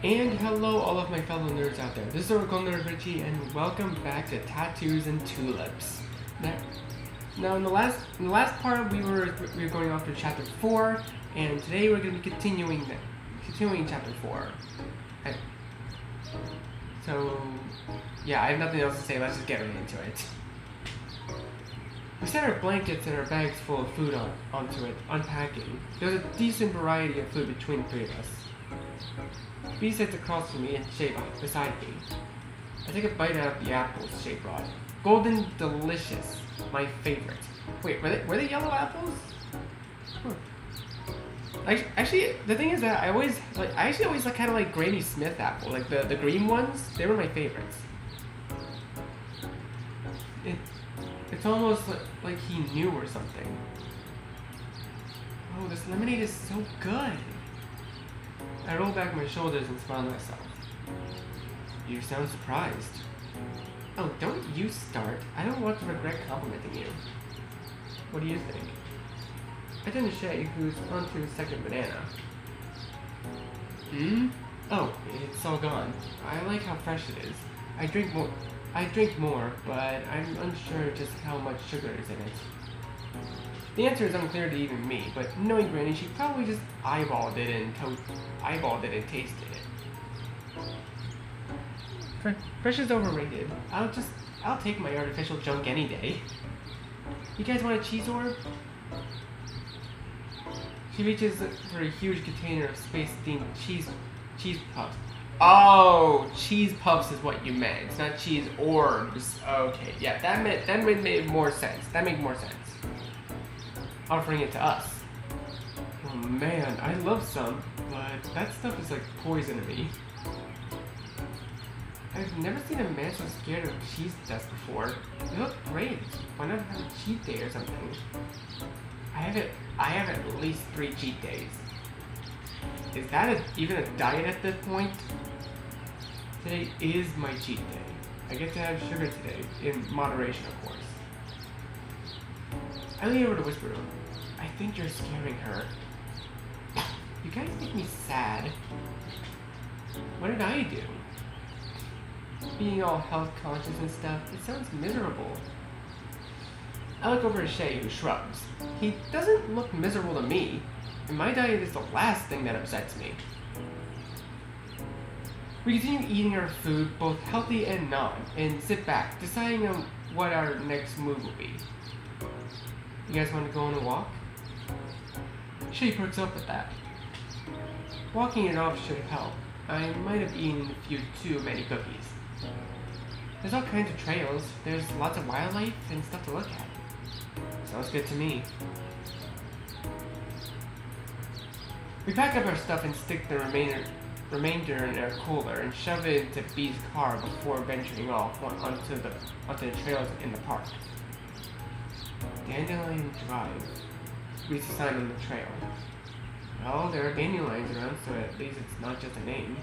And hello all of my fellow nerds out there. This is Oracle Nerd Richie and welcome back to Tattoos and Tulips. Now in the last part we were going off to chapter 4 and today we're going to be continuing chapter 4. So yeah, I have nothing else to say. Let's just get right into it. We set our blankets and our bags full of food onto it, unpacking. There was a decent variety of food between the three of us. B sits across from me and Shay beside me. I take a bite out of the apples Shay brought. Golden delicious, my favorite. Wait, were they yellow apples? Huh. Actually, the thing is that I actually always kind of like Granny Smith apple, like the green ones. They were my favorites. It's almost like he knew or something. Oh, this lemonade is so good. I roll back my shoulders and smile to myself. You sound surprised. Oh, don't you start. I don't want to regret complimenting you. What do you think? I turn to Shay, who's onto his second banana. Oh, it's all gone. I like how fresh it is. I drink more, but I'm unsure just how much sugar is in it. The answer is unclear to even me, but knowing Granny, she probably just eyeballed it and tasted it. Fresh is overrated. I'll take my artificial junk any day. You guys want a cheese orb? She reaches for a huge container of space-themed cheese puffs. Oh, cheese puffs is what you meant. It's not cheese orbs. Okay, yeah, that made more sense. That made more sense. Offering it to us. Oh man, I love some, but that stuff is like poison to me. I've never seen a man so scared of cheese dust before. They look great. Why not have a cheat day or something? I have at least 3 cheat days. Is that even a diet at this point? Today is my cheat day. I get to have sugar today, in moderation of course. I lean over to whisper to him. I think you're scaring her. You guys make me sad. What did I do? Being all health conscious and stuff, it sounds miserable. I look over at Shay, who shrugs. He doesn't look miserable to me, and my diet is the last thing that upsets me. We continue eating our food, both healthy and non, and sit back, deciding on what our next move will be. You guys want to go on a walk? Shay perks up at that. Walking it off should help. I might have eaten a few too many cookies. There's all kinds of trails. There's lots of wildlife and stuff to look at. Sounds good to me. We pack up our stuff and stick the remainder in our cooler and shove it into B's car before venturing off onto the trails in the park. Dandelion Drive reads a sign on the trail. Well, there are dandelions around, so at least it's not just a name.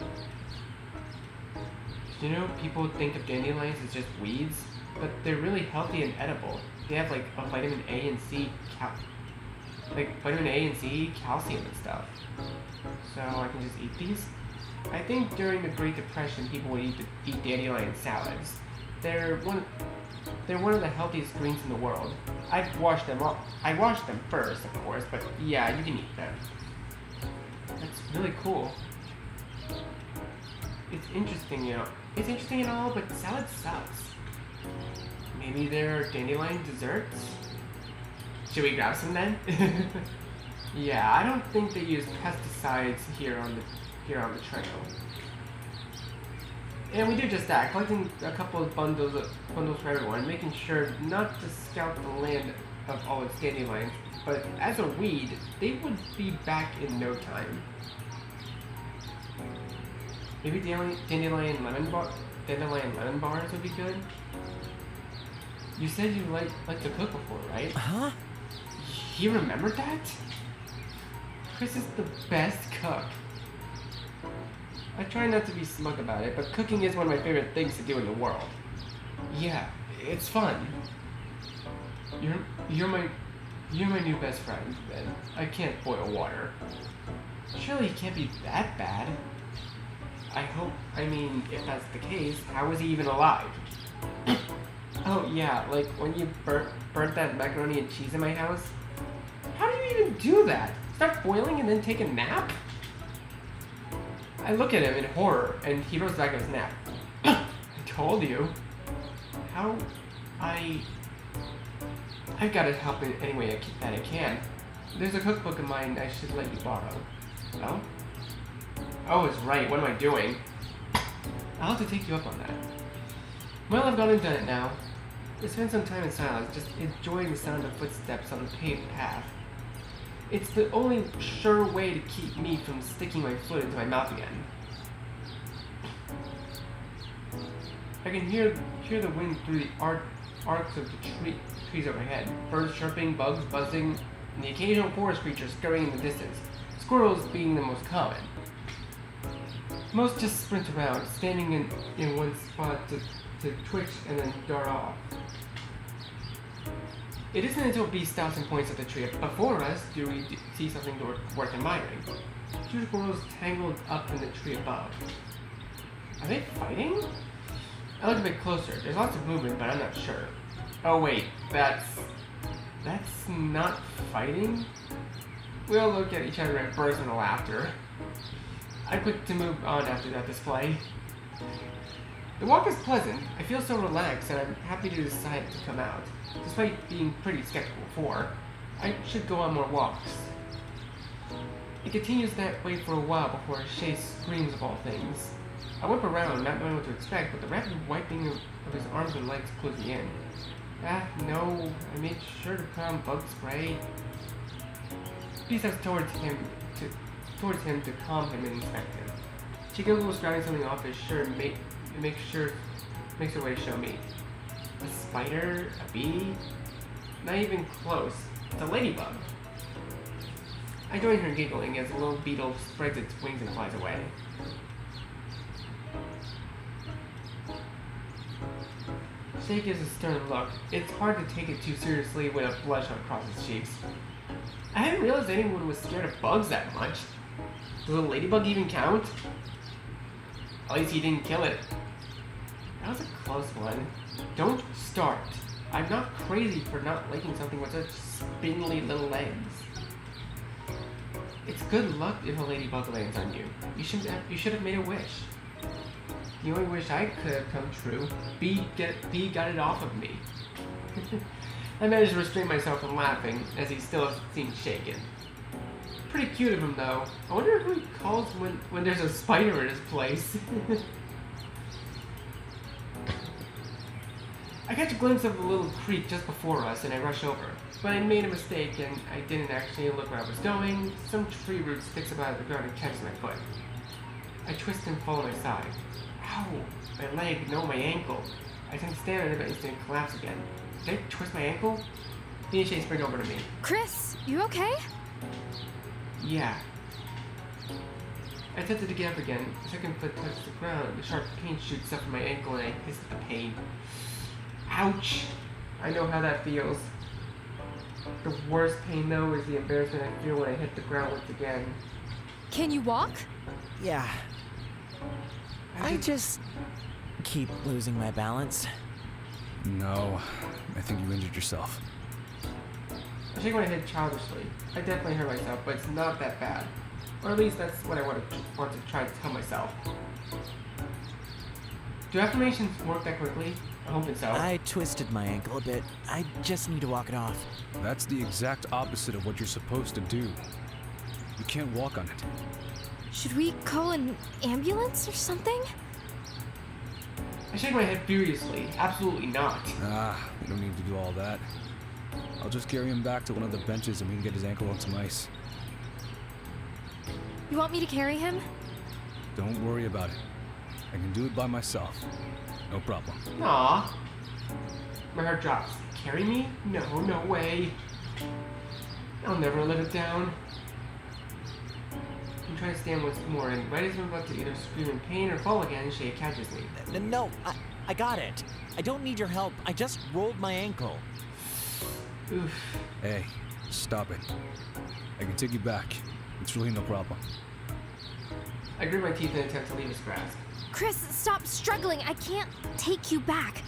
You know, people think of dandelions as just weeds, but they're really healthy and edible. They have like a vitamin A and C, calcium and stuff. So I can just eat these. I think during the Great Depression, people would eat dandelion salads. They're one of the healthiest greens in the world. I washed them first, of course, but yeah, you can eat them. That's really cool. It's interesting, you know. It's interesting and all, but salad sucks. Maybe there are dandelion desserts? Should we grab some then? Yeah, I don't think they use pesticides here on the trail. And we do just that, collecting a couple of bundles for everyone, making sure not to scout the land of all its dandelions, but as a weed, they would be back in no time. Maybe dandelion lemon bars would be good. You said you like to cook before, right? Huh? You remembered that? Chris is the best cook. I try not to be smug about it, but cooking is one of my favorite things to do in the world. Yeah, it's fun. You're my new best friend, then. I can't boil water. Surely it can't be that bad. I mean, if that's the case, how is he even alive? Oh yeah, like when you burnt that macaroni and cheese in my house? How do you even do that? Start boiling and then take a nap? I look at him in horror, and he rolls back in his nap. I told you. How... I've got to help in any way that I can. There's a cookbook of mine I should let you borrow. Oh? Oh, it's right. What am I doing? I'll have to take you up on that. Well, I've gone and done it now. I spent some time in silence, just enjoying the sound of footsteps on the paved path. It's the only sure way to keep me from sticking my foot into my mouth again. I can hear the wind through the arcs of the trees overhead. Birds chirping, bugs buzzing, and the occasional forest creature scurrying in the distance. Squirrels being the most common. Most just sprint around, standing in one spot to twitch and then dart off. It isn't until B stops and points at the tree before us do we see something worth admiring. Two squirrels tangled up in the tree above. Are they fighting? I look a bit closer. There's lots of movement, but I'm not sure. Oh wait, that's not fighting? We all look at each other and burst into laughter. I quit to move on after that display. The walk is pleasant. I feel so relaxed and I'm happy to decide to come out. Despite being pretty skeptical before, I should go on more walks. It continues that way for a while before Shay screams of all things. I whip around, not knowing what to expect, but the rapid wiping of his arms and legs clues me in. No, I made sure to put on bug spray. He steps towards him to calm him and inspect him. She giggles, grabbing something off his shirt and makes her way to show me. A spider? A bee? Not even close. It's a ladybug. I join her giggling as the little beetle spreads its wings and flies away. Shay gives a stern look. It's hard to take it too seriously with a blush across his cheeks. I hadn't realized anyone was scared of bugs that much. Does a ladybug even count? At least he didn't kill it. That was a close one. Don't start. I'm not crazy for not liking something with such spindly little legs. It's good luck if a ladybug lands on you. You should have made a wish. The only wish I could have come true. B got it off of me. I managed to restrain myself from laughing, as he still seemed shaken. Pretty cute of him, though. I wonder who he calls when there's a spider in his place. I catch a glimpse of a little creek just before us, and I rush over. But I made a mistake, and I didn't actually look where I was going. Some tree root sticks up out of the ground and catches my foot. I twist and fall on my side. Ow! My leg, no, my ankle. I can stand on it, but instantly collapse again. Did I twist my ankle? He and Shay spring over to me. Chris, you okay? Yeah. I attempted to get up again. The second foot touched the ground. The sharp pain shoots up from my ankle, and I hiss at the pain. Ouch! I know how that feels. The worst pain, though, is the embarrassment I feel when I hit the ground once again. Can you walk? Yeah. I just keep losing my balance. No, I think you injured yourself. I shake my head childishly. I definitely hurt myself, but it's not that bad. Or at least that's what I want to try to tell myself. Do affirmations work that quickly? I'm hoping so. I twisted my ankle a bit. I just need to walk it off. That's the exact opposite of what you're supposed to do. You can't walk on it. Should we call an ambulance or something? I shake my head furiously. Absolutely not. We don't need to do all that. I'll just carry him back to one of the benches and we can get his ankle on some ice. You want me to carry him? Don't worry about it. I can do it by myself. No problem. Aw. My heart drops. Carry me? No, no way. I'll never live it down. I'm trying to stand once more, and right as I'm about to either scream in pain or fall again, Shay catches me. No, I got it. I don't need your help. I just rolled my ankle. Oof. Hey, stop it. I can take you back. It's really no problem. I grit my teeth in an attempt to leave his grasp. Chris, stop struggling. I can't take you back.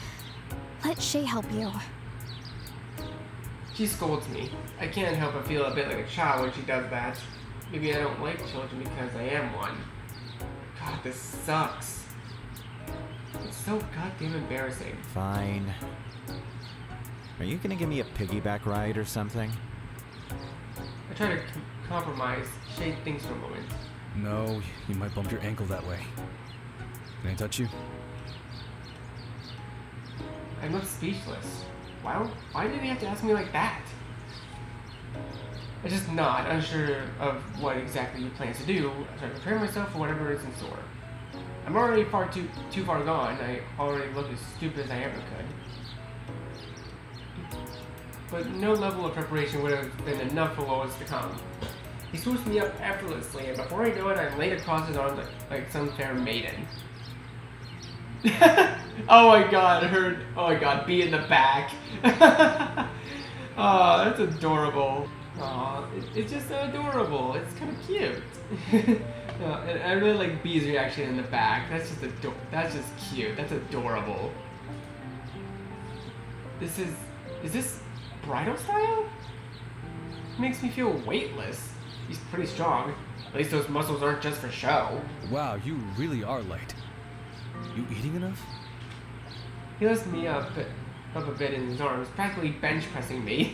Let Shay help you. She scolds me. I can't help but feel a bit like a child when she does that. Maybe I don't like children because I am one. God, this sucks. It's so goddamn embarrassing. Fine. Are you gonna give me a piggyback ride or something? I try to compromise. Shay thinks for a moment. No, you might bump your ankle that way. Can I touch you? I'm left speechless. Why did he have to ask me like that? I just nod, unsure of what exactly he plans to do, as I prepare myself for whatever is in store. I'm already too far gone. I already look as stupid as I ever could. But no level of preparation would have been enough for what was to come. He swoops me up effortlessly, and before I know it, I'm laid across his arms like some fair maiden. Oh my god, oh my god, be in the back. Oh, that's adorable. Aw, it's just so adorable. It's kind of cute. And I really like B's reaction in the back. That's just cute. That's adorable. Is this bridal style? Makes me feel weightless. He's pretty strong. At least those muscles aren't just for show. Wow, you really are light. You eating enough? He lifts me up a bit in his arms, practically bench pressing me.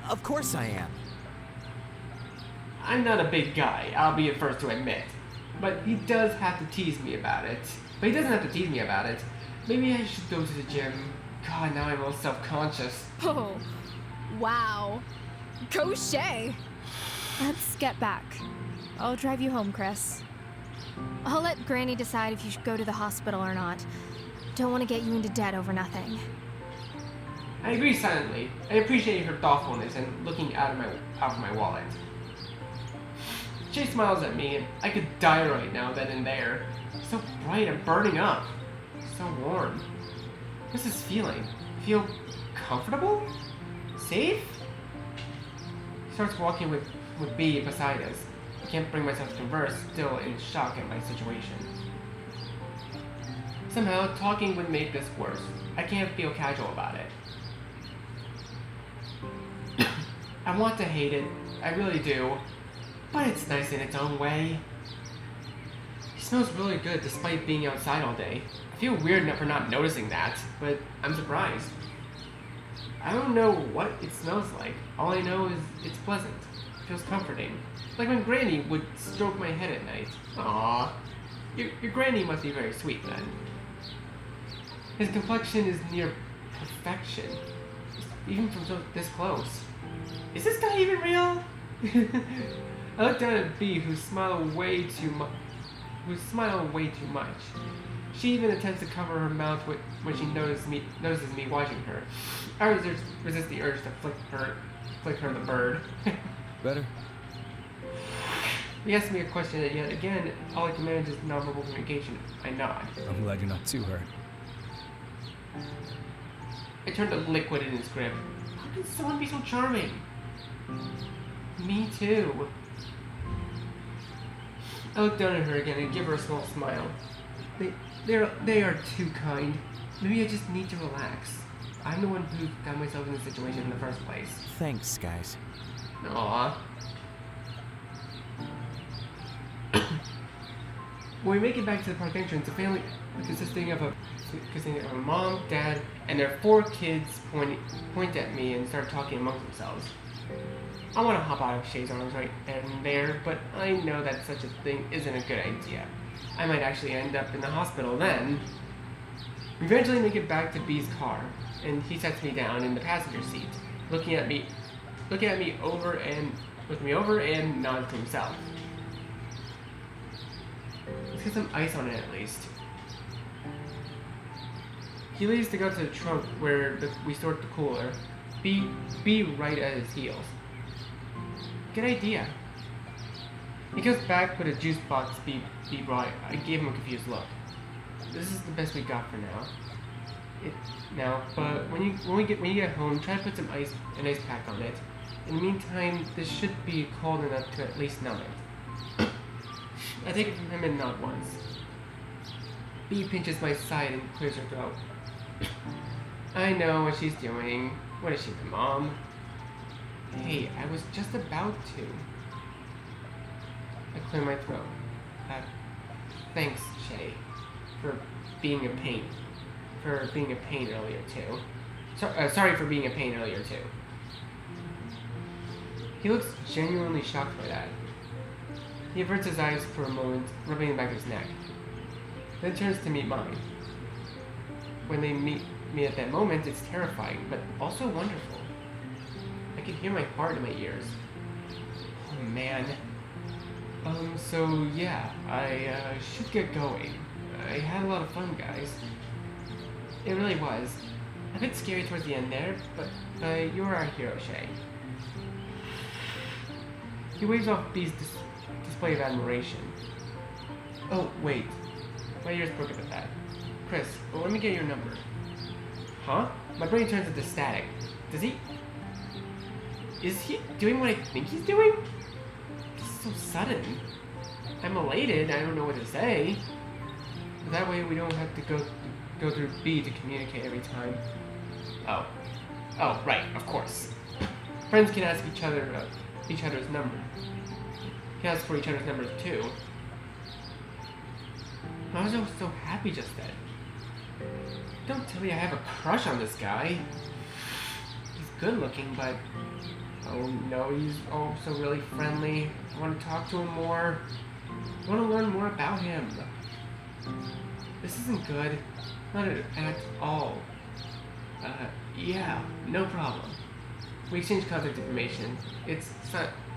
Of course I am. I'm not a big guy, I'll be the first to admit. But he does have to tease me about it. But he doesn't have to tease me about it. Maybe I should go to the gym. God, now I'm all self-conscious. Oh, wow. Go Shay. Let's get back. I'll drive you home, Chris. I'll let Granny decide if you should go to the hospital or not. Don't want to get you into debt over nothing. I agree silently. I appreciate her thoughtfulness and looking out of my wallet. She smiles at me, and I could die right now, then and there. So bright, I'm burning up. So warm. What's this feeling? Feel comfortable? Safe? He starts walking with B beside us. I can't bring myself to converse, still in shock at my situation. Somehow, talking would make this worse. I can't feel casual about it. I want to hate it, I really do, but it's nice in its own way. He smells really good despite being outside all day. I feel weird for not noticing that, but I'm surprised. I don't know what it smells like. All I know is it's pleasant. It feels comforting. Like when Granny would stroke my head at night. Aww. Your Granny must be very sweet then. His complexion is near perfection. Even from this close. Is this guy even real? I look down at B, who smiled way too much. She even attempts to cover her mouth when she notices me watching her. I resist the urge to flick her the bird. Better? He asks me a question, and yet again, all I can manage is nonverbal communication. I nod. I'm glad you're not too hurt. I turn to liquid in his grip. How can someone be so charming? Me too. I look down at her again and give her a small smile. They are too kind. Maybe I just need to relax. I'm the one who got myself in this situation in the first place. Thanks, guys. Aww. When we make it back to the park entrance, a family consisting of a mom, dad, and their 4 kids point at me and start talking amongst themselves. I want to hop out of Shay's arms right then and there, but I know that such a thing isn't a good idea. I might actually end up in the hospital then. We eventually make it back to B's car, and he sets me down in the passenger seat, looking at me over and nods to himself. Let's get some ice on it at least. He leaves to go to the trunk where we stored the cooler. B right at his heels. Good idea. He goes back with a juice box B brought. I gave him a confused look. This is the best we got for now. But when you get home, try to put an ice pack on it. In the meantime, this should be cold enough to at least numb it. I take it from him and nod once. B pinches my side and clears her throat. I know what she's doing. What is she, my mom? Hey, I was just about to. I clear my throat. Thanks, Shay, for being a pain. For being a pain earlier, too. Sorry for being a pain earlier, too. He looks genuinely shocked by that. He averts his eyes for a moment, rubbing the back of his neck. Then turns to meet mine. When they meet me at that moment, it's terrifying, but also wonderful. I can hear my heart in my ears. Oh, man. So yeah, I should get going. I had a lot of fun, guys. It really was. A bit scary towards the end there, but you're our hero, Shay. He waves off B's display of admiration. Oh, wait. My ears broke up at that. Chris, well, let me get your number. Huh? My brain turns into static. Does he... Is he doing what I think he's doing? This is so sudden. I'm elated, I don't know what to say. That way we don't have to go through B to communicate every time. Oh. Oh, right, of course. Friends can ask each other's number. Can ask for each other's numbers too. I was so happy just then. Don't tell me I have a crush on this guy. He's good looking, but... Oh no, he's also really friendly. I want to talk to him more. I want to learn more about him. This isn't good. Not at all. Yeah, no problem. We exchange contact information. It's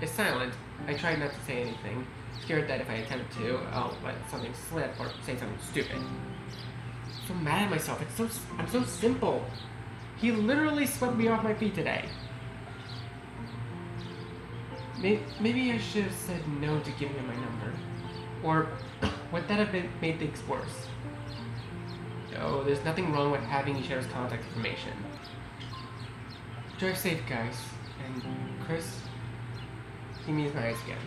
silent. I try not to say anything, scared that if I attempt to, I'll let something slip or say something stupid. I'm so mad at myself. I'm so simple. He literally swept me off my feet today. Maybe I should have said no to giving him my number. Or would that have made things worse? No, there's nothing wrong with having each other's contact information. Drive safe, guys. And Chris, he meets my eyes again.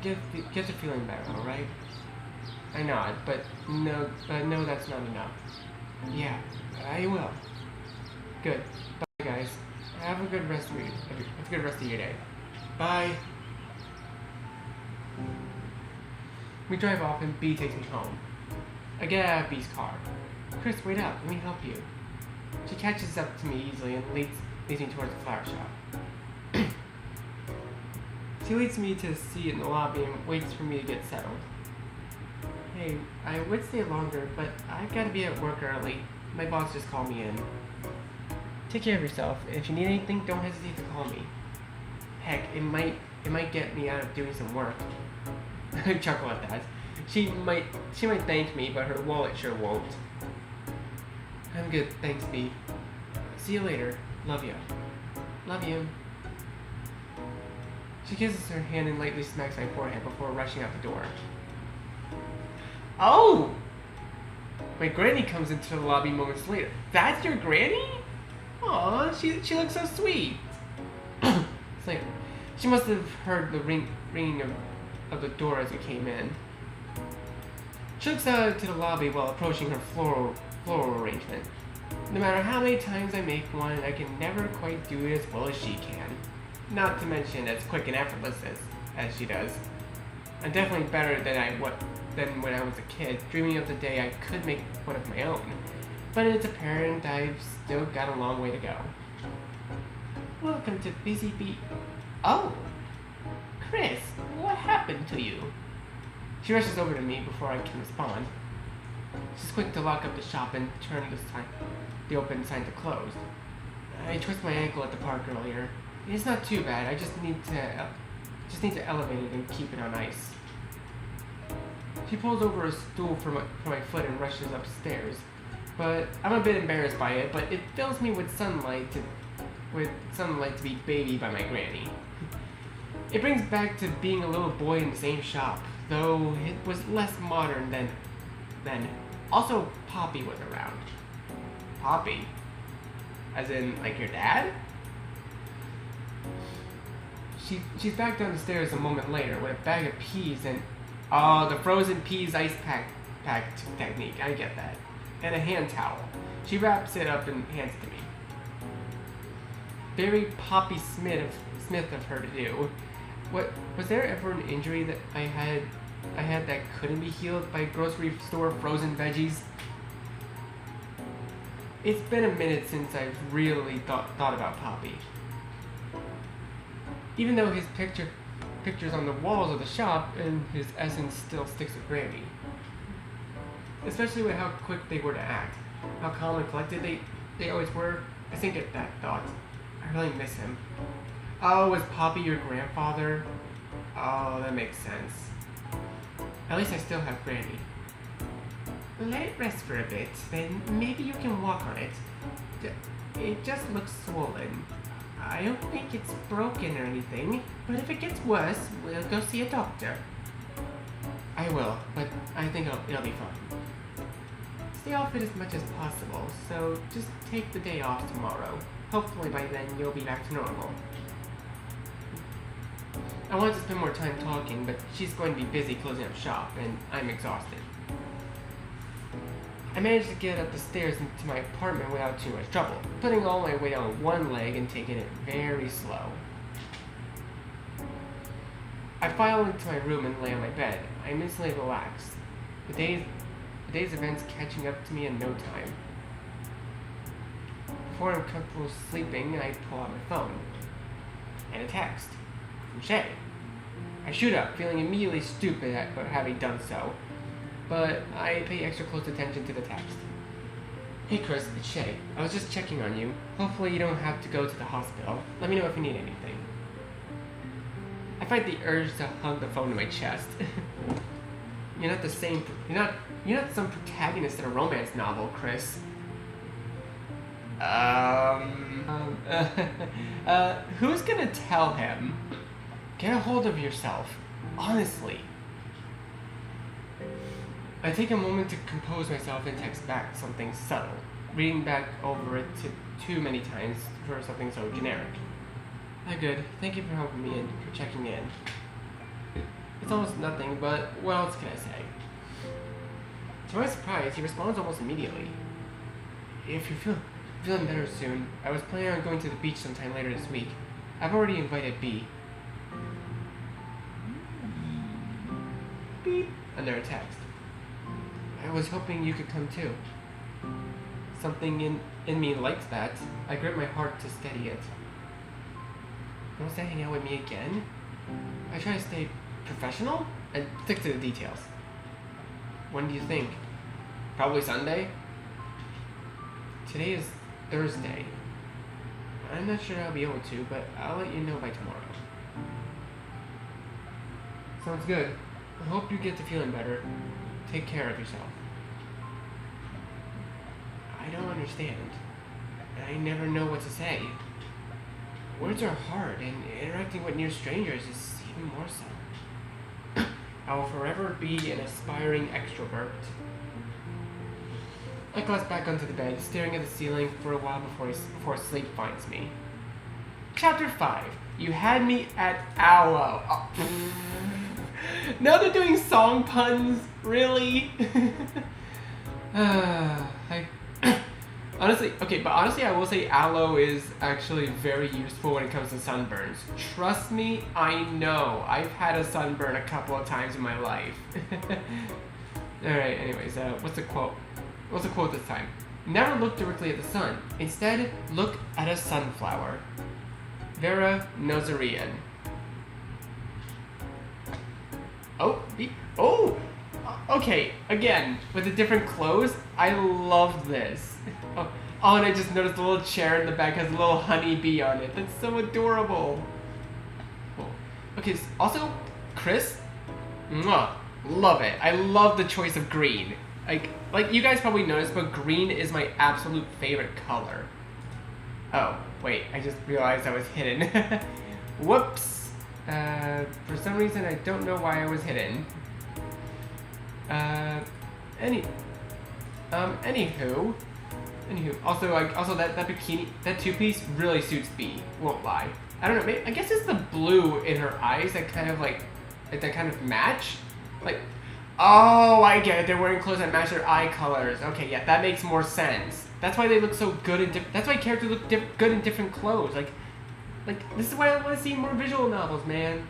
Get the feeling back, alright? I nod, but no, that's not enough. Yeah, I will. Good. Bye, guys. Have a good rest of your day. Bye. We drive off and B takes me home. I get out of B's car. Chris, wait up. Let me help you. She catches up to me easily and leads me towards the flower shop. She leads me to a seat in the lobby and waits for me to get settled. Hey, I would stay longer, but I gotta be at work early. My boss just called me in. Take care of yourself. If you need anything, don't hesitate to call me. Heck, it might get me out of doing some work. I chuckle at that. She might thank me, but her wallet sure won't. I'm good, thanks, B. See you later. Love you. Love you. She kisses her hand and lightly smacks my forehead before rushing out the door. Oh! My granny comes into the lobby moments later. That's your granny? Aw, she looks so sweet. It's like, she must have heard the ringing of the door as we came in. She looks out to the lobby while approaching her floral arrangement. No matter how many times I make one, I can never quite do it as well as she can. Not to mention as quick and effortless as she does. I'm definitely better than when I was a kid, dreaming of the day I could make one of my own. But it's apparent I've still got a long way to go. Welcome to Busy Bee. Oh! Chris, what happened to you? She rushes over to me before I can respond. She's quick to lock up the shop and turn the open sign to closed. I twisted my ankle at the park earlier. It's not too bad. I just need to elevate it and keep it on ice. She pulls over a stool for my foot and rushes upstairs. But I'm a bit embarrassed by it, but it fills me with sunlight to be babied by my granny. It brings back to being a little boy in the same shop, though it was less modern than then. Also, Poppy was around. Poppy? As in, like, your dad? She's back down the stairs a moment later with a bag of peas and Oh, the frozen peas ice pack technique. I get that. And a hand towel. She wraps it up and hands it to me. Very Poppy Smith of her to do. What was there ever an injury that I had that couldn't be healed by grocery store frozen veggies? It's been a minute since I've really thought about Poppy. Even though his pictures on the walls of the shop and his essence still sticks with Granny. Especially with how quick they were to act. How calm and collected they always were. I think at that thought. I really miss him. Oh, was Poppy your grandfather? Oh, that makes sense. At least I still have Granny. Let it rest for a bit, then maybe you can walk on it. It just looks swollen. I don't think it's broken or anything, but if it gets worse, we'll go see a doctor. I will, but I think it'll be fine. Stay off it as much as possible, so just take the day off tomorrow. Hopefully by then you'll be back to normal. I wanted to spend more time talking, but she's going to be busy closing up shop, and I'm exhausted. I managed to get up the stairs into my apartment without too much trouble, putting all my weight on one leg and taking it very slow. I filed into my room and lay on my bed. I'm instantly relaxed. The day's events catching up to me in no time. Before I'm comfortable sleeping, I pull out my phone. And a text. From Shay. I shoot up, feeling immediately stupid at having done so. But I pay extra close attention to the text. Hey Chris, it's Shay. I was just checking on you. Hopefully you don't have to go to the hospital. Let me know if you need anything. I fight the urge to hug the phone to my chest. You're not some protagonist in a romance novel, Chris. Who's gonna tell him? Get a hold of yourself. Honestly. I take a moment to compose myself and text back something subtle, reading back over it too many times for something so generic. Good. Thank you for helping me and for checking in. It's almost nothing, but what else can I say? To my surprise, he responds almost immediately. If you're feeling better soon, I was planning on going to the beach sometime later this week. I've already invited B. Beep. Another text. I was hoping you could come too. Something in me likes that. I grip my heart to steady it. Wants to hang out with me again? I try to stay professional and stick to the details. When do you think? Probably Sunday? Today is Thursday. I'm not sure I'll be able to, but I'll let you know by tomorrow. Sounds good. I hope you get to feeling better. Take care of yourself. I don't understand. I never know what to say. Words are hard, and interacting with near strangers is even more so. I will forever be an aspiring extrovert. I collapse back onto the bed, staring at the ceiling for a while before sleep finds me. Chapter 5. You had me at aloe. Oh. Now they're doing song puns? Really? Honestly, I will say aloe is actually very useful when it comes to sunburns. Trust me, I know. I've had a sunburn a couple of times in my life. Alright, anyways, what's the quote? What's the quote this time? Never look directly at the sun. Instead, look at a sunflower. Vera Nazarian. Okay, again, with the different clothes, I love this. Oh, and I just noticed the little chair in the back has a little honeybee on it. That's so adorable. Cool. Okay, also, Chris, mwah, love it. I love the choice of green. Like you guys probably noticed, but green is my absolute favorite color. Oh, wait, I just realized I was hidden. Whoops. For some reason, I don't know why I was hidden. Anywho. Also that bikini, that two-piece really suits B. Won't lie. I don't know. I guess it's the blue in her eyes that kind of match. Like, oh, I get it. They're wearing clothes that match their eye colors. Okay, yeah, that makes more sense. That's why they look so good in that's why characters look good in different clothes. Like, this is why I want to see more visual novels, man.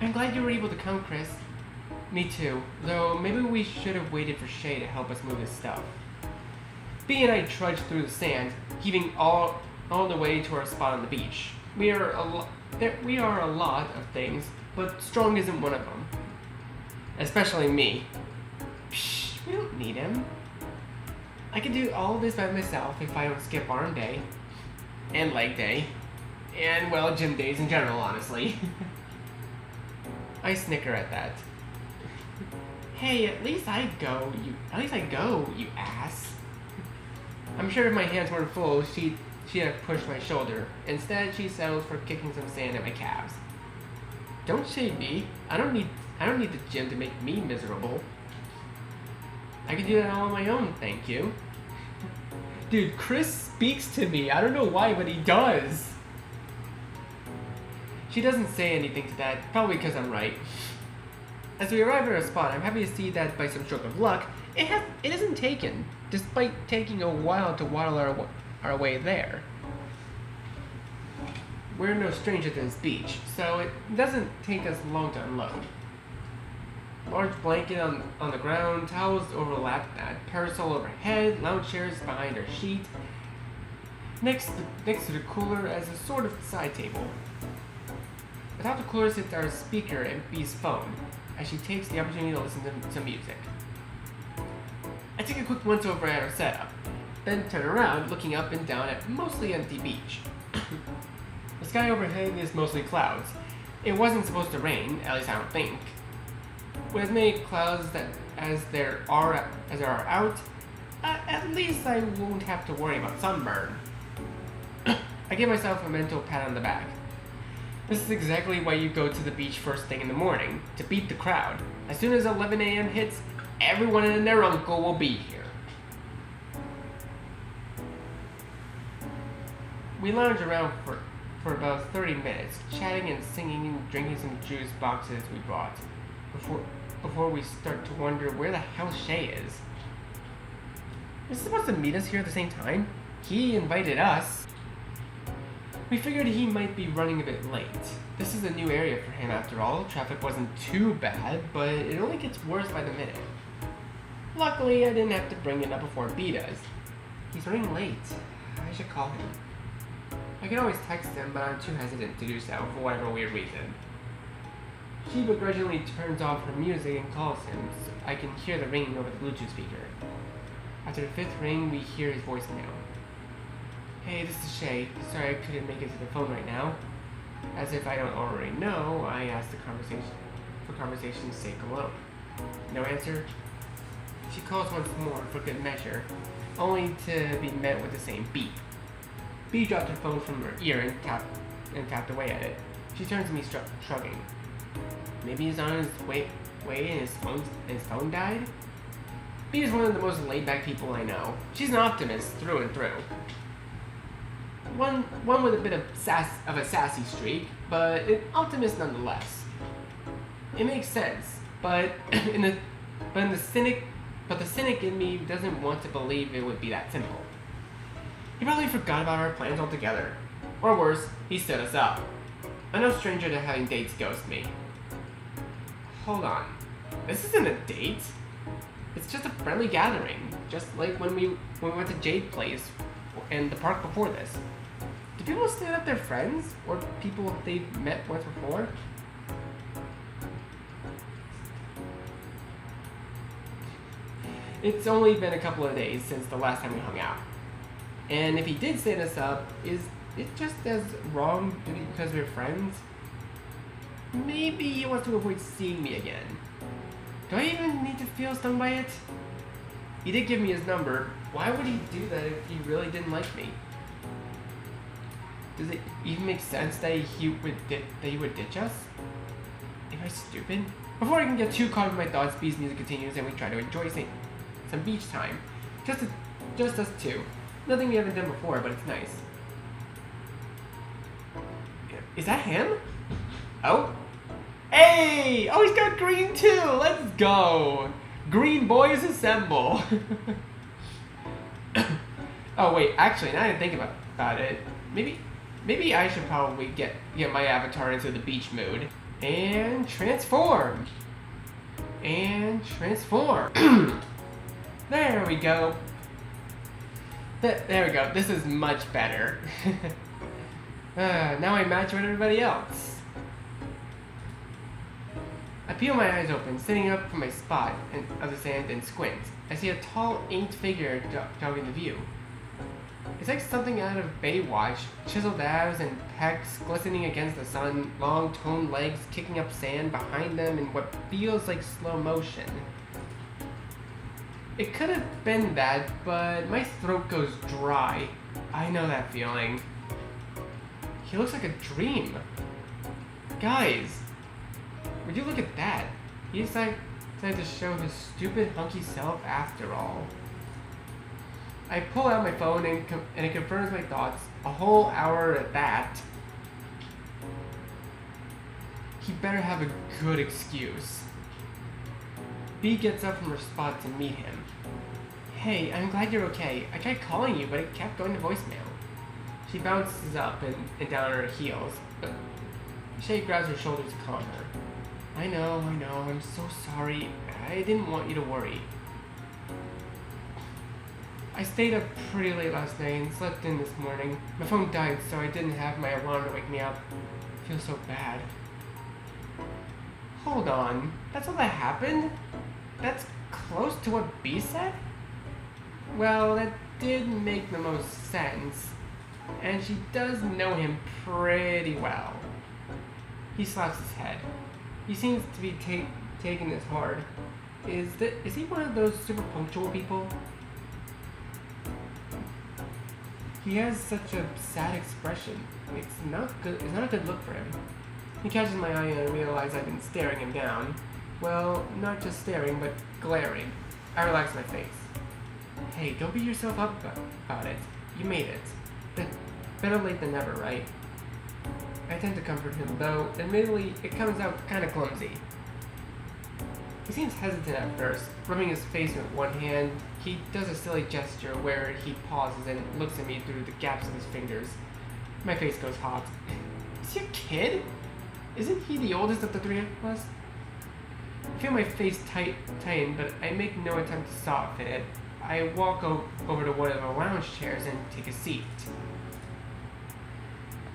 I'm glad you were able to come, Chris. Me too. Though maybe we should have waited for Shay to help us move his stuff. Bea and I trudged through the sand, heaving all the way to our spot on the beach. We are a lot of things, but strong isn't one of them. Especially me. Psh, we don't need him. I can do all this by myself if I don't skip arm day. And leg day. And, well, gym days in general, honestly. I snicker at that. Hey, at least I go, you ass. I'm sure if my hands weren't full, she'd have pushed my shoulder. Instead, she settles for kicking some sand at my calves. Don't shame me. I don't need the gym to make me miserable. I can do that all on my own, thank you. Dude, Chris speaks to me. I don't know why, but he does. She doesn't say anything to that, probably because I'm right. As we arrive at our spot, I'm happy to see that by some stroke of luck, it isn't taken, despite taking a while to waddle our way there. We're no stranger to this beach, so it doesn't take us long to unload. Large blanket on the ground, towels overlap that, parasol overhead, lounge chairs behind our sheet. Next to the cooler as a sort of side table. Atop the cooler sits our speaker and Bea's phone, as she takes the opportunity to listen to some music. I take a quick once over at our setup, then turn around, looking up and down at mostly empty beach. The sky overhead is mostly clouds. It wasn't supposed to rain, at least I don't think. With as many clouds as there are out, at least I won't have to worry about sunburn. I give myself a mental pat on the back. This is exactly why you go to the beach first thing in the morning, to beat the crowd. As soon as 11 a.m. hits, everyone and their uncle will be here. We lounge around for about 30 minutes, chatting and singing and drinking some juice boxes we brought, before we start to wonder where the hell Shay is. Is he supposed to meet us here at the same time? He invited us. We figured he might be running a bit late. This is a new area for him after all. Traffic wasn't too bad, but it only gets worse by the minute. Luckily, I didn't have to bring it up before B does. He's running late. I should call him. I can always text him, but I'm too hesitant to do so for whatever weird reason. She begrudgingly turns off her music and calls him, so I can hear the ringing over the Bluetooth speaker. After the 5th ring, we hear his voicemail. Hey, this is Shay. Sorry I couldn't make it to the phone right now. As if I don't already know, I asked for conversation's sake alone. No answer? She calls once more for good measure, only to be met with the same beep. B dropped her phone from her ear and tapped away at it. She turns to me shrugging. Maybe he's on his way and his phone died? B is one of the most laid-back people I know. She's an optimist through and through. One with a bit of a sassy streak, but an optimist nonetheless. It makes sense, but the cynic in me doesn't want to believe it would be that simple. He probably forgot about our plans altogether. Or worse, he stood us up. I'm no stranger to having dates ghost me. Hold on. This isn't a date. It's just a friendly gathering, just like when we went to Jade Place and the park before this. Do people say that they're friends, or people they've met once before? It's only been a couple of days since the last time we hung out. And if he did stand us up, is it just as wrong because we're friends? Maybe he wants to avoid seeing me again. Do I even need to feel stung by it? He did give me his number. Why would he do that if he really didn't like me? Does it even make sense that he would ditch us? Am I stupid? Before I can get too caught in my thoughts, B's music continues and we try to enjoy some beach time. Just us two. Nothing we haven't done before, but it's nice. Is that him? Oh? Hey! Oh, he's got green too! Let's go! Green boys assemble! Oh wait, actually, now I think about it, maybe I should probably get my avatar into the beach mood. And transform! And transform! There we go. There we go. This is much better. Now I match with everybody else. I peel my eyes open, sitting up from my spot of the sand and squint. I see a tall, inked figure jogging the view. It's like something out of Baywatch, chiseled abs and pecs glistening against the sun, long toned legs kicking up sand behind them in what feels like slow motion. It could have been that, but my throat goes dry. I know that feeling. He looks like a dream. Guys, would you look at that? He decided to show his stupid, hunky self after all. I pull out my phone and it confirms my thoughts. A whole hour at that. He better have a good excuse. B gets up from her spot to meet him. Hey, I'm glad you're okay. I tried calling you, but it kept going to voicemail. She bounces up and down on her heels. But Shay grabs her shoulder to calm her. I know, I'm so sorry. I didn't want you to worry. I stayed up pretty late last night and slept in this morning. My phone died, so I didn't have my alarm to wake me up. I feel so bad. Hold on, that's all that happened? That's close to what B said? Well, that did make the most sense. And she does know him pretty well. He slaps his head. He seems to be taking this hard. Is he one of those super punctual people? He has such a sad expression. It's not good. It's not a good look for him. He catches my eye and I realize I've been staring him down. Well, not just staring, but glaring. I relax my face. Hey, don't beat yourself up about it. You made it. Better late than never, right? I tend to comfort him, though admittedly it comes out kind of clumsy. He seems hesitant at first, rubbing his face with one hand. He does a silly gesture where he pauses and looks at me through the gaps of his fingers. My face goes hot. Is he a kid? Isn't he the oldest of the three of us? I feel my face tighten, but I make no attempt to soften it. I walk over to one of the lounge chairs and take a seat.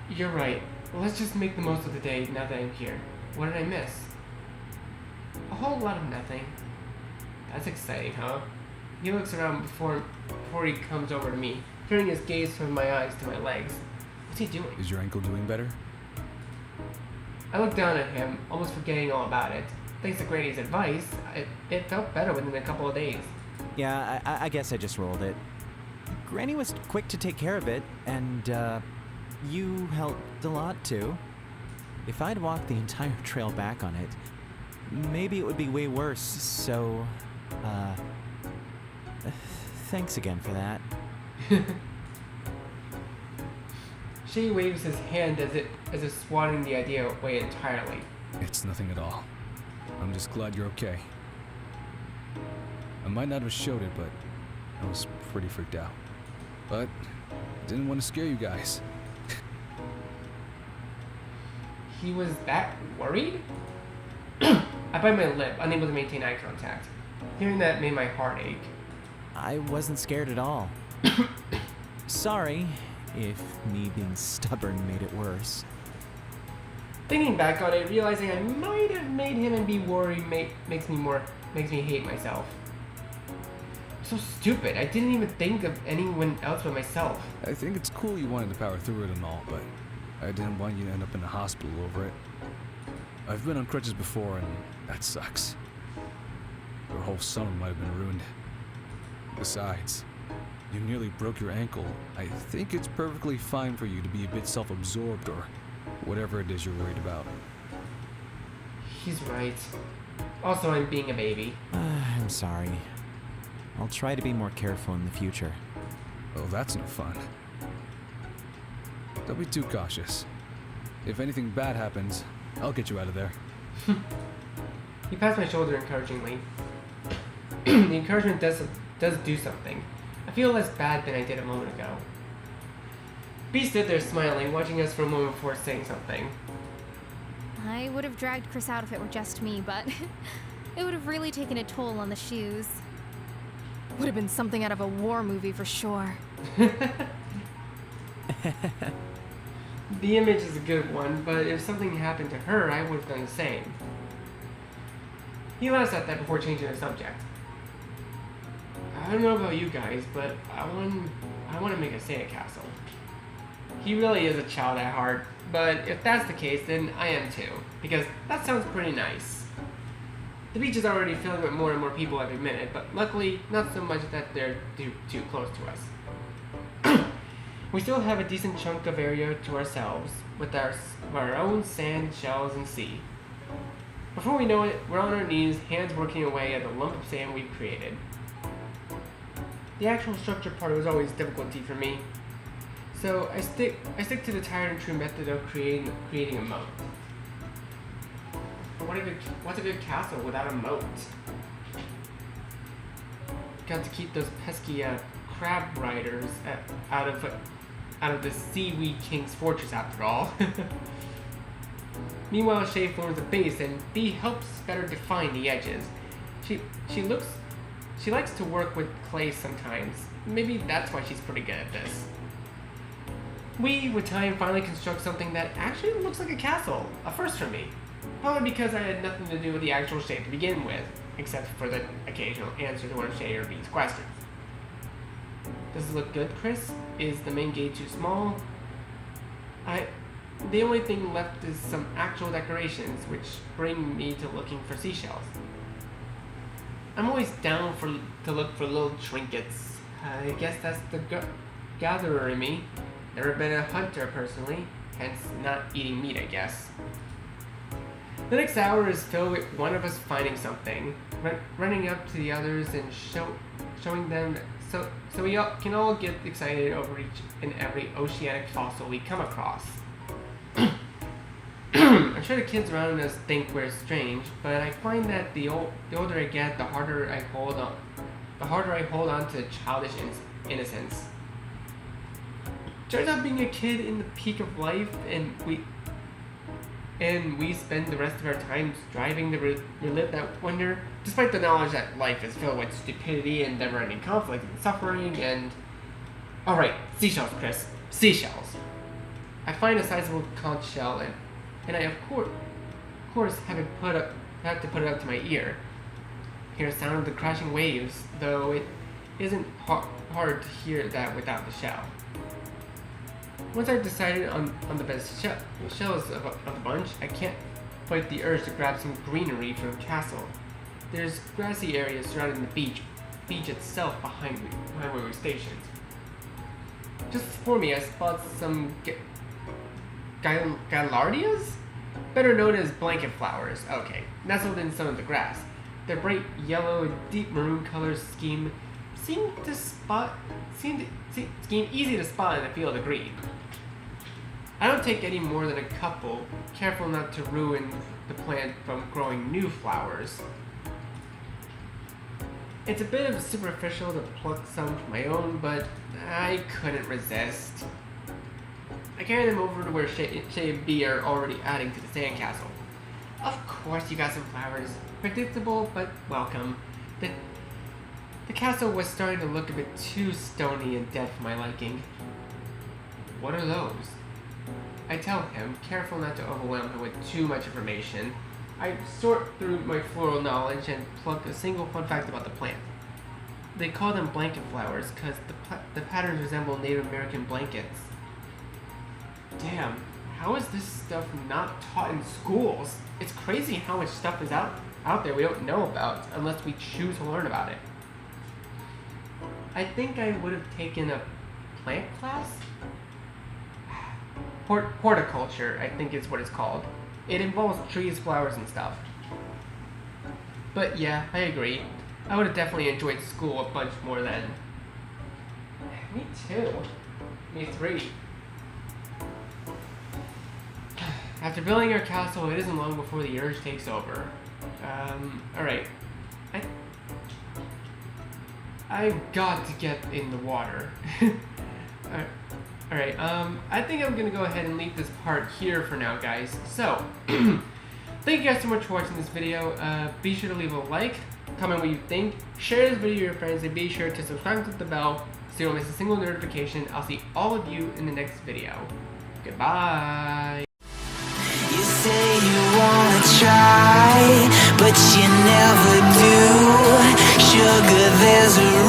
You're right. Let's just make the most of the day now that I'm here. What did I miss? A whole lot of nothing. That's exciting, huh? He looks around before he comes over to me, turning his gaze from my eyes to my legs. What's he doing? Is your ankle doing better? I look down at him, almost forgetting all about it. Thanks to Grady's advice, it felt better within a couple of days. Yeah, I guess I just rolled it. Granny was quick to take care of it, and, you helped a lot, too. If I'd walked the entire trail back on it, maybe it would be way worse, so, thanks again for that. Shay waves his hand as if swatting the idea away entirely. It's nothing at all. I'm just glad you're okay. I might not have showed it, but I was pretty freaked out. But I didn't want to scare you guys. He was that worried? I bite my lip, unable to maintain eye contact. Hearing that made my heart ache. I wasn't scared at all. Sorry if me being stubborn made it worse. Thinking back on it, realizing I might have made him and be worried makes me hate myself. So stupid. I didn't even think of anyone else but myself. I think it's cool you wanted to power through it and all, but I didn't want you to end up in the hospital over it. I've been on crutches before, and that sucks. Your whole summer might have been ruined. Besides, you nearly broke your ankle. I think it's perfectly fine for you to be a bit self-absorbed or whatever it is you're worried about. He's right. Also, I'm being a baby. I'm sorry. I'll try to be more careful in the future. Oh, that's no fun. Don't be too cautious. If anything bad happens, I'll get you out of there. He pats my shoulder encouragingly. The encouragement does do something. I feel less bad than I did a moment ago. B stood there smiling, watching us for a moment before saying something. I would have dragged Chris out if it were just me, but it would have really taken a toll on the shoes. Would have been something out of a war movie for sure. The image is a good one, but if something happened to her, I would have done the same. He laughs at that before changing the subject. I don't know about you guys, but I want to make a sandcastle. He really is a child at heart, but if that's the case, then I am too, because that sounds pretty nice. The beach is already filling with more and more people every minute, but luckily, not so much that they're too close to us. We still have a decent chunk of area to ourselves, with our own sand, shells, and sea. Before we know it, we're on our knees, hands working away at the lump of sand we've created. The actual structure part was always a difficulty for me, so I stick to the tired and true method of creating a moat. But what's a good castle without a moat? Got to keep those pesky crab riders out of the seaweed king's fortress after all. Meanwhile, Shay forms the base, and B helps better define the edges. She likes to work with clay sometimes. Maybe that's why she's pretty good at this. We, with time, finally construct something that actually looks like a castle. A first for me. Probably because I had nothing to do with the actual shape to begin with, except for the occasional answer to one of Shay or B's questions. Does it look good, Chris? Is the main gate too small? The only thing left is some actual decorations, which bring me to looking for seashells. I'm always down to look for little trinkets. I guess that's the gatherer in me. Never been a hunter personally, hence not eating meat, I guess. The next hour is filled with one of us finding something, running up to the others and showing them, so we can all get excited over each and every oceanic fossil we come across. I'm sure the kids around us think we're strange, but I find that the older I get, the harder I hold on to childish innocence. Turns out being a kid in the peak of life, and we spend the rest of our time striving to relive that wonder, despite the knowledge that life is filled with stupidity and never-ending conflict and suffering and... Alright, seashells, Chris. Seashells. I find a sizable conch shell, and I of course have to put it up to my ear. Hear the sound of the crashing waves, though it isn't hard to hear that without the shell. Once I've decided on the best shells of the bunch, I can't fight the urge to grab some greenery from the castle. There's grassy areas surrounding the beach itself behind where we were stationed. Just before me, I spot some Gaillardias? Better known as blanket flowers. Okay, nestled in some of the grass. Their bright yellow and deep maroon colors seem easy to spot in a field of green. I don't take any more than a couple, careful not to ruin the plant from growing new flowers. It's a bit of superficial to pluck some from my own, but I couldn't resist. I carry them over to where Shay and B are already adding to the sandcastle. Of course you got some flowers. Predictable, but welcome. The castle was starting to look a bit too stony and dead for my liking. What are those? I tell him, careful not to overwhelm him with too much information. I sort through my floral knowledge and pluck a single fun fact about the plant. They call them blanket flowers because the patterns resemble Native American blankets. Damn, how is this stuff not taught in schools? It's crazy how much stuff is out there we don't know about unless we choose to learn about it. I think I would have taken a plant class? Horticulture, I think is what it's called. It involves trees, flowers, and stuff. But yeah, I agree. I would have definitely enjoyed school a bunch more then. Me too. Me three. After building our castle, it isn't long before the urge takes over. Alright. I've got to get in the water. Alright, I think I'm gonna go ahead and leave this part here for now, guys. So, thank you guys so much for watching this video. Be sure to leave a like, comment what you think, share this video with your friends, and be sure to subscribe and click the bell so you don't miss a single notification. I'll see all of you in the next video. Goodbye! You say you wanna try, but you never do. Sugar, there's a